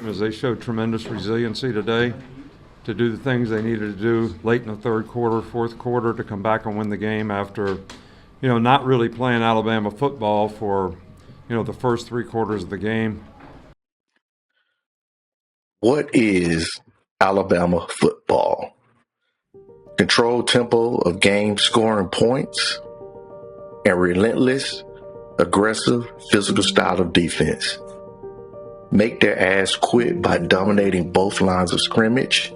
As they showed tremendous resiliency today to do the things they needed to do late in the third quarter, fourth quarter to come back and win the game after, not really playing Alabama football for, the first three quarters of the game. What is Alabama football? Controlled tempo of game scoring points and relentless, aggressive, physical style of defense. Make their ass quit by dominating both lines of scrimmage,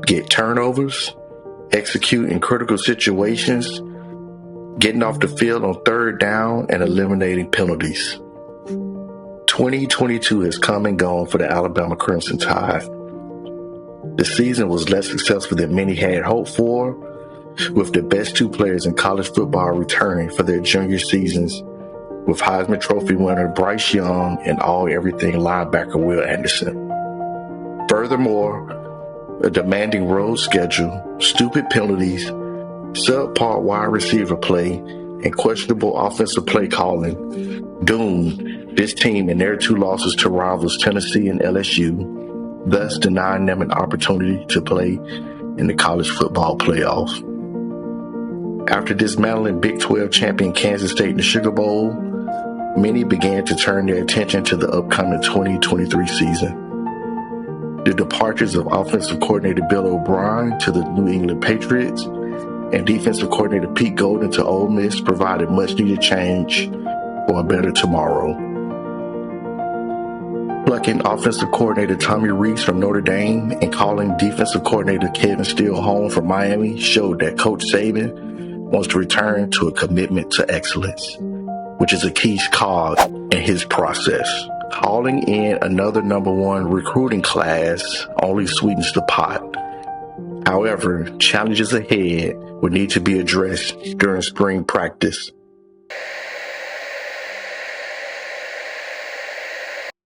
get turnovers, execute in critical situations, getting off the field on third down, and eliminating penalties. 2022 has come and gone for the Alabama Crimson Tide. The season was less successful than many had hoped for, with the best two players in college football returning for their junior seasons, with Heisman Trophy winner Bryce Young and all-everything linebacker Will Anderson. Furthermore, a demanding road schedule, stupid penalties, subpar wide receiver play, and questionable offensive play calling doomed this team in their two losses to rivals Tennessee and LSU, thus denying them an opportunity to play in the college football playoff. After dismantling Big 12 champion Kansas State in the Sugar Bowl, many began to turn their attention to the upcoming 2023 season. The departures of offensive coordinator Bill O'Brien to the New England Patriots and defensive coordinator Pete Golden to Ole Miss provided much-needed change for a better tomorrow. Plucking offensive coordinator Tommy Rees from Notre Dame and calling defensive coordinator Kevin Steele home from Miami showed that Coach Saban wants to return to a commitment to excellence, which is a key cog in his process. Calling in another number one recruiting class only sweetens the pot. However, challenges ahead would need to be addressed during spring practice.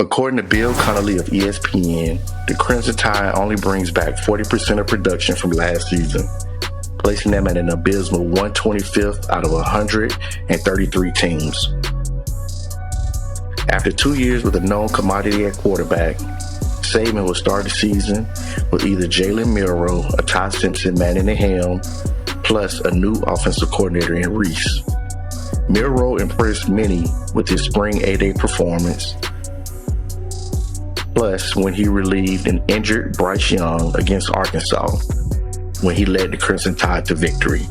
According to Bill Connolly of ESPN, the Crimson Tide only brings back 40% of production from last season, placing them at an abysmal 125th out of 133 teams. After 2 years with a known commodity at quarterback, Saban will start the season with either Jalen Milroe or Ty Simpson manning the helm, plus a new offensive coordinator in Rees. Milroe impressed many with his spring A-Day performance, plus when he relieved an injured Bryce Young against Arkansas when he led the Crimson Tide to victory.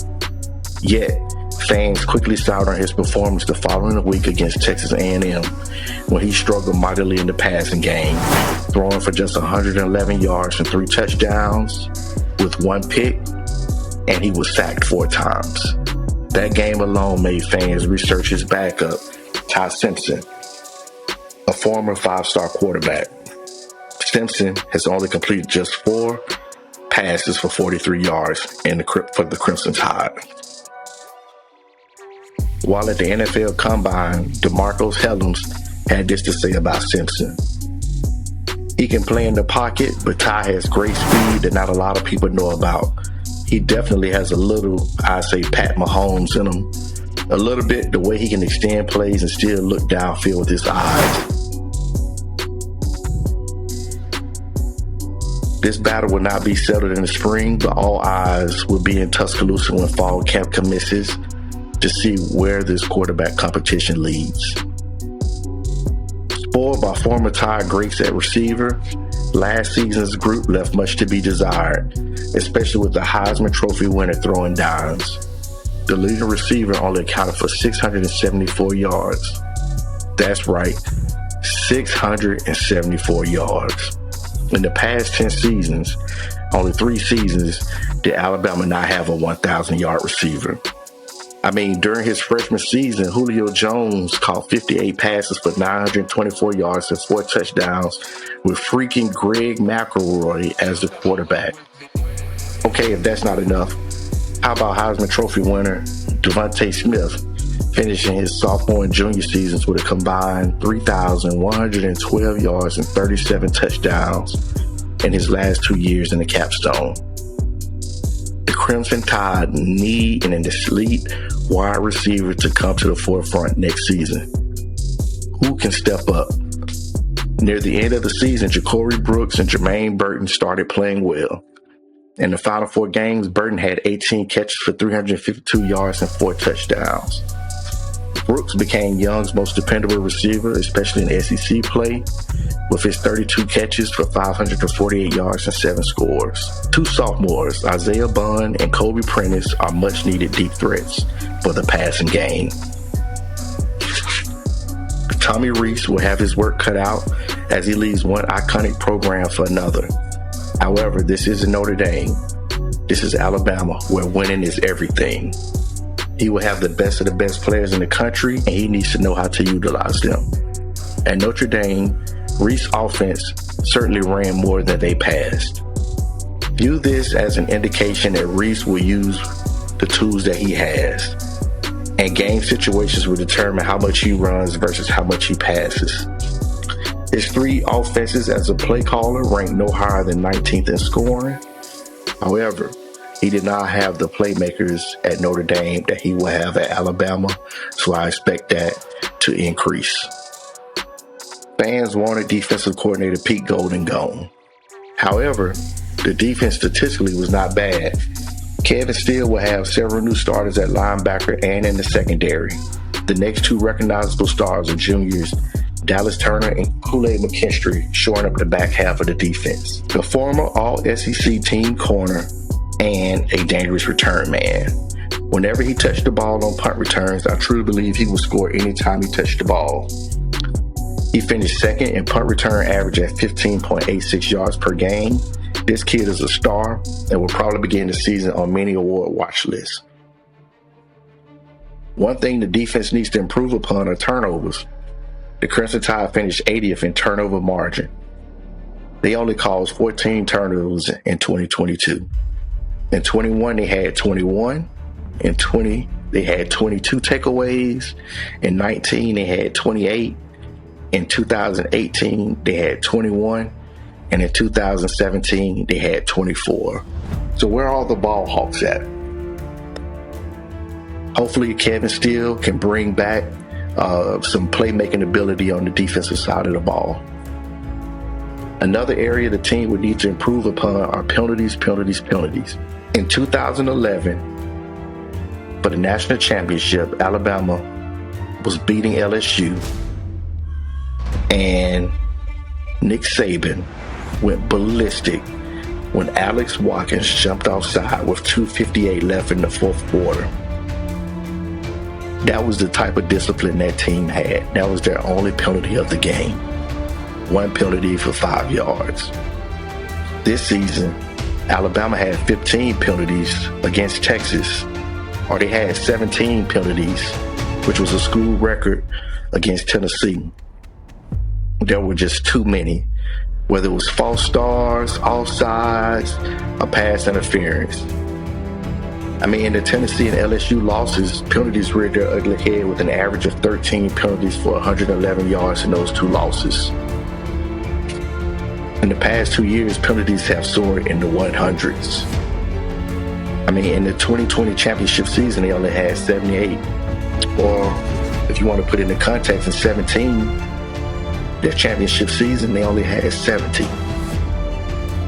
Yet, fans quickly soured on his performance the following week against Texas A&M when he struggled mightily in the passing game, throwing for just 111 yards and 3 touchdowns with 1 pick, and he was sacked 4 times. That game alone made fans research his backup, Ty Simpson, a former 5-star quarterback. Simpson has only completed just 4 passes for 43 yards for the Crimson Tide. While at the NFL Combine, DeMarcus Helms had this to say about Simpson. He can play in the pocket, but Ty has great speed that not a lot of people know about. He definitely has a little, I say, Pat Mahomes in him. A little bit the way he can extend plays and still look downfield with his eyes. This battle will not be settled in the spring, but all eyes will be in Tuscaloosa when fall camp commences to see where this quarterback competition leads. Spoiled by former Tide greats at receiver, last season's group left much to be desired, especially with the Heisman Trophy winner throwing dimes. The leading receiver only accounted for 674 yards. That's right, 674 yards. In the past 10 seasons, only 3 seasons did Alabama not have a 1,000-yard receiver. I mean, during his freshman season, Julio Jones caught 58 passes for 924 yards and 4 touchdowns with freaking Greg McElroy as the quarterback. Okay, if that's not enough, how about Heisman Trophy winner Devontae Smith finishing his sophomore and junior seasons with a combined 3,112 yards and 37 touchdowns in his last 2 years in the capstone? The Crimson Tide need an elite wide receiver to come to the forefront next season. Who can step up? Near the end of the season, Ja'Cory Brooks and Jermaine Burton started playing well. In the final 4 games, Burton had 18 catches for 352 yards and 4 touchdowns. Brooks became Young's most dependable receiver, especially in SEC play, with his 32 catches for 548 yards and 7 scores. 2 sophomores, Isaiah Bond and Kobe Prentice, are much-needed deep threats for the passing game. Tommy Rees will have his work cut out as he leaves one iconic program for another. However, this isn't Notre Dame. This is Alabama, where winning is everything. He will have the best of the best players in the country, and he needs to know how to utilize them. At Notre Dame, Rees' offense certainly ran more than they passed. View this as an indication that Rees will use the tools that he has, and game situations will determine how much he runs versus how much he passes. His 3 offenses as a play caller ranked no higher than 19th in scoring. However, he did not have the playmakers at Notre Dame that he will have at Alabama, so I expect that to increase. Fans wanted defensive coordinator Pete Golding gone. However, the defense statistically was not bad. Kevin Steele will have several new starters at linebacker and in the secondary. The next 2 recognizable stars are juniors Dallas Turner and Kool-Aid McKinstry, shoring up the back half of the defense. The former All-SEC team corner and a dangerous return man. Whenever he touched the ball on punt returns, I truly believe he would score anytime he touched the ball. He finished second in punt return average at 15.86 yards per game. This kid is a star and will probably begin the season on many award watch lists. One thing the defense needs to improve upon are turnovers. The Crimson Tide finished 80th in turnover margin. They only caused 14 turnovers in 2022. In 21, they had 21. In 20, they had 22 takeaways. In 19, they had 28. In 2018, they had 21. And in 2017, they had 24. So where are all the ball hawks at? Hopefully Kevin Steele can bring back some playmaking ability on the defensive side of the ball. Another area the team would need to improve upon are penalties. In 2011, for the national championship, Alabama was beating LSU, and Nick Saban went ballistic when Alex Watkins jumped offside with 2:58 left in the 4th quarter. That was the type of discipline that team had. That was their only penalty of the game. 1 penalty for 5 yards. This season, Alabama had 15 penalties against Texas, or they had 17 penalties, which was a school record, against Tennessee. There were just too many, whether it was false starts, offsides, or pass interference. I mean, in the Tennessee and LSU losses, penalties reared their ugly head with an average of 13 penalties for 111 yards in those 2 losses. In the past 2 years, penalties have soared in the 100s. I mean, in the 2020 championship season, they only had 78. Or, if you want to put it in context, in 17, their championship season, they only had 70.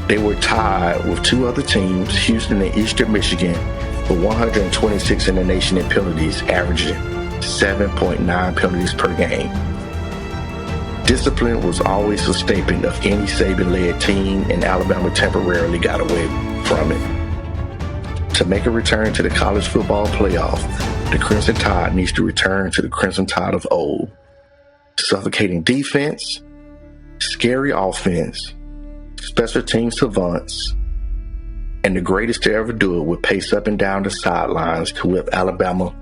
They were tied with 2 other teams, Houston and Eastern Michigan, for 126 in the nation in penalties, averaging 7.9 penalties per game. Discipline was always a staple of any Saban-led team, and Alabama temporarily got away from it. To make a return to the college football playoff, the Crimson Tide needs to return to the Crimson Tide of old. Suffocating defense, scary offense, special teams savants, and the greatest to ever do it would pace up and down the sidelines to whip Alabama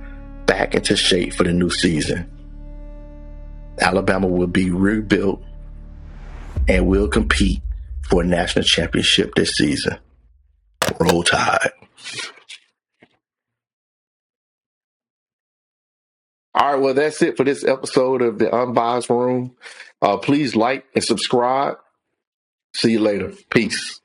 back into shape for the new season. Alabama will be rebuilt and will compete for a national championship this season. Roll Tide. All right, well, that's it for this episode of the Unbiased Room. Please like and subscribe. See you later. Peace.